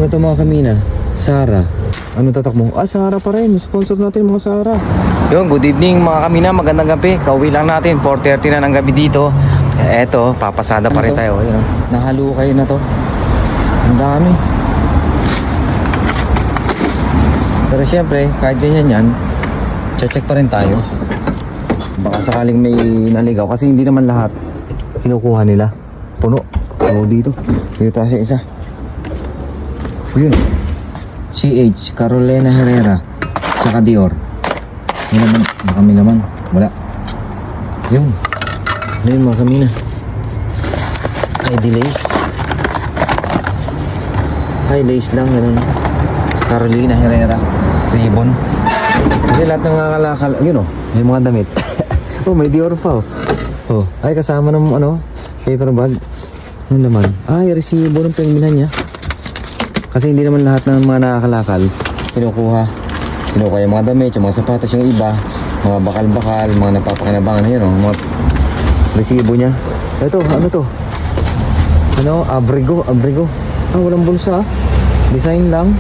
Ano to mga kamina? Sara. Ano tatak mo? Ah, Sara pa rin. Sponsor natin mga Sara. Yun, good evening mga kamina. Magandang gabi. Kauwi lang natin. 4:30 na ng gabi dito. Eto, papasada pa rin tayo. Ayun, nahalukay na to. Ang dami. Pero syempre, kahit ganyan yan, check pa rin tayo. Baka sakaling may naligaw. Kasi hindi naman lahat kinukuha nila. Puno dito. Dito tayo sa isa. Yun. CH, Carolina Herrera, tsaka Dior. May laman. Baka may laman. Wala. Yun. Ano yun mga kamina? ID lace. High lace lang. Ganun. Carolina Herrera. Ribbon. Kasi lahat ng nakakalakal. Yun o. May mga damit. Oh, may Dior pa o. Oh. Ay, kasama ng ano, paper bag. Ano naman? Ay, resibo ng pangbilan niya. Kasi hindi naman lahat ng mga nakakalakal kinukuha yung mga damit, yung mga sapatos, yung iba, mga bakal-bakal, mga napapakinabangan. Yun o, mga resibo niya. Ito, ano to? Ano? Abrigo. Ah, walang bulsa. Design lang.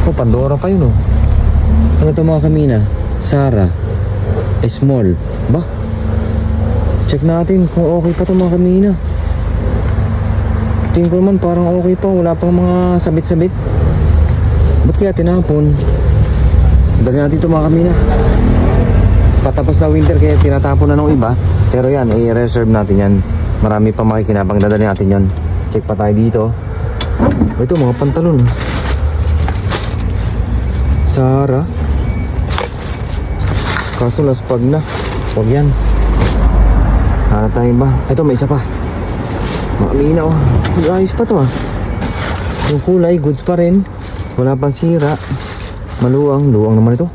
Oh, Pandora pa yun o. Ano to mga kamina? Sara. Small. Ba? Check natin kung okay pa to mga kamina. Tingin ko naman parang okay pa. Wala pang mga sabit-sabit. Ba't kaya tinapon? Dali natin ito mga kamina. Patapos na winter kaya tinatapon na ng iba. Pero yan, i-reserve natin yan. Marami pa makikinabang. Dadali natin yan. Check pa tayo dito. Ito mga pantalon. Sara. Kaso laspag na. Huwag yan. Hanap tayo ba? Ito may isa pa. Makamina oh. Ayos pa to ah. Yung kulay, goods pa rin. Wala pang sira. Maluwang naman ito.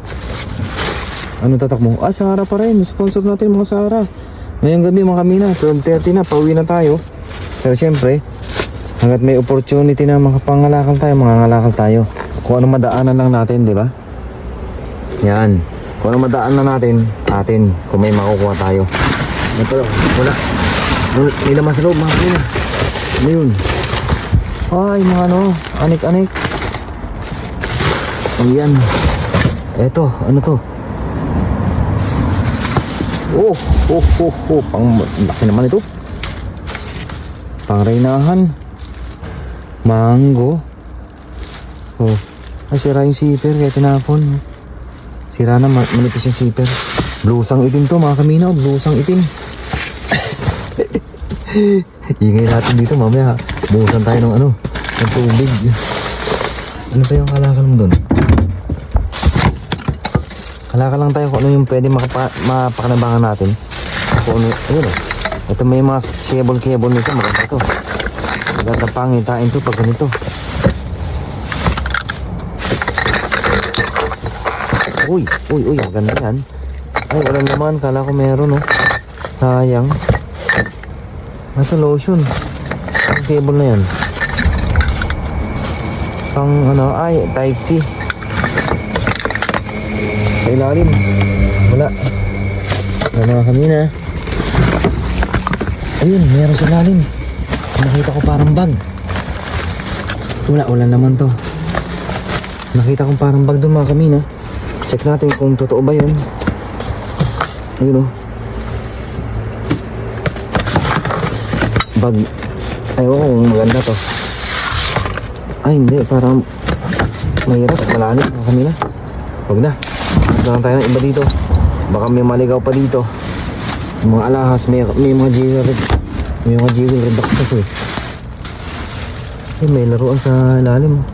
Ano tatak mo? Ah, Sara pa rin. Sponsor natin mga Sara. Ngayong gabi mga kamina, 12:30 na, pauwi na tayo. Pero syempre, hanggat may opportunity na makapangalakal tayo, mangangalakal tayo. Kung ano madaanan lang natin, di ba? Yan. Kung ano madaanan natin, kung may makukuha tayo. Ito, wala. May laman sa loob mga kamina. Ano yun? Ay, mga ano, anik-anik. Ayan. Eto, ano to? Oh. Pang laki naman ito. Pangreynahan. Mango. Oh. Ay, sira yung zipper kaya tinapon. Sira na, manipis yung zipper. Blusang itim to mga kamina. Blusang itim. Ingay natin dito mamaya. Buhusan tayo ng ano, ng tubig. Ano pa yung kalakal mo dun? Kalakal lang tayo kung ano yung pwede mapakinabangan natin. Kung ano, ayun o. Ito may mga cable nito. Maganda ito. Maganda pangitain ito pag ganito. Uy, maganda yan. Ay, walang naman. Kala ko meron o. Sayang. Ito lotion. Ang cable na yan. Pang ano, ay, type C. Sa ilalim. Wala. Wala mga kamina. Ayun, meron sa ilalim. Nakita ko parang bag. Wala naman to. Nakita ko parang bag doon mga kamina. Check natin kung totoo ba yun. Ayun o. Bag. Ayaw ko kung maganda to. Ay hindi, parang mahirap, malalim mga kamina. Huwag na. Huwag tayo ng iba dito. Baka may maligaw pa dito. Yung mga alahas, may mga jewelry. May mga jewelry box kasi. Ay, may laruan sa ilalim.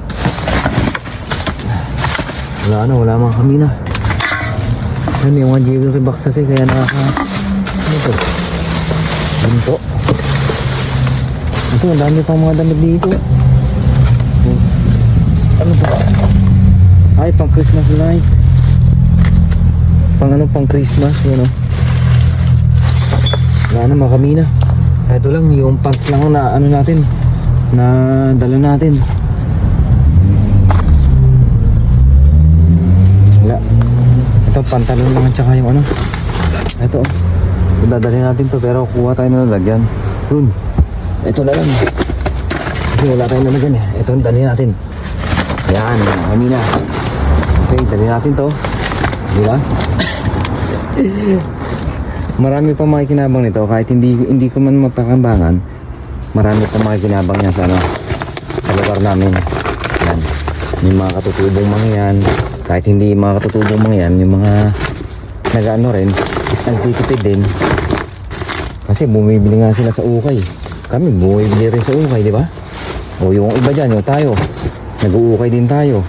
Wala mga kamina. Ay, may mga jewelry box kasi kaya ano ito? Ginto. Ito, ang dami pang mga damit dito. Ano ba? Ay, pang Christmas light. Pang Christmas, yun o. Wala na mga kamina. Ito lang, yung pants lang na ano natin, na dala natin. Wala. Ito, pantalon lang at saka yung ano. Ito, dadalhin natin to pero kuha tayo na lalagyan. Yun. Ito na lang. Kasi wala tayong lalagyan eh. Ito, dali natin. Yan, kanina. Okay, dali natin to. Di ba? Marami pa makikinabang nito. Kahit hindi ko man mapakambangan, marami pa makikinabang yan sa ano, sa lugar namin. Yan. Yung mga katutubong mga yan. Kahit hindi mga katutubong mga yan, yung mga nag-ano rin, nagtitipid din. Kasi bumibili nga sila sa ukay. Kami bumibili rin sa ukay, di ba? O yung iba dyan, yung tayo, nag-uukay din tayo.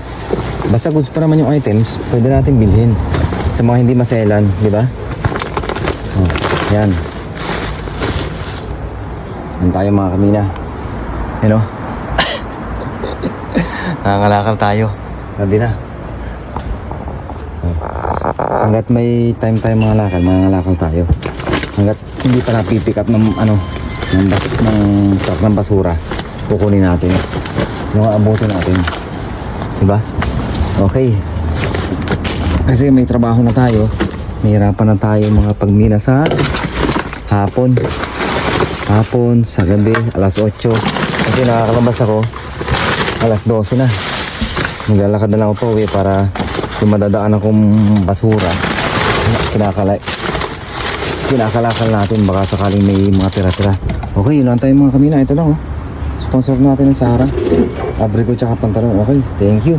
Basta goods pa naman yung items, pwede natin bilhin sa mga hindi maselan, di ba? Oh, yan. Yan tayo mga kamina. Yan o. Nangangalakal tayo. Sabi na. Oh. Hanggat may time tayo mga lakal, mangangalakal tayo. Hanggat hindi pa napipick up ng ano, ng truck ng basura, kukunin natin. Yung abutin natin. Diba? Okay. Kasi may trabaho na tayo. Mahirapan na tayo mga pagmina sa hapon. Hapon, sa gabi, alas 8. Kasi nakakalabas ako, alas 12 na. Maglalakad na lang ako pa uwi para yung madadaan akong basura, kinakalakal natin. Baka sakaling may mga tira-tira. Okay, yun lang tayo mga kamina. Ito lang oh. Sponsor natin ng Sara. Abrigo tsaka pantalon. Okay, thank you.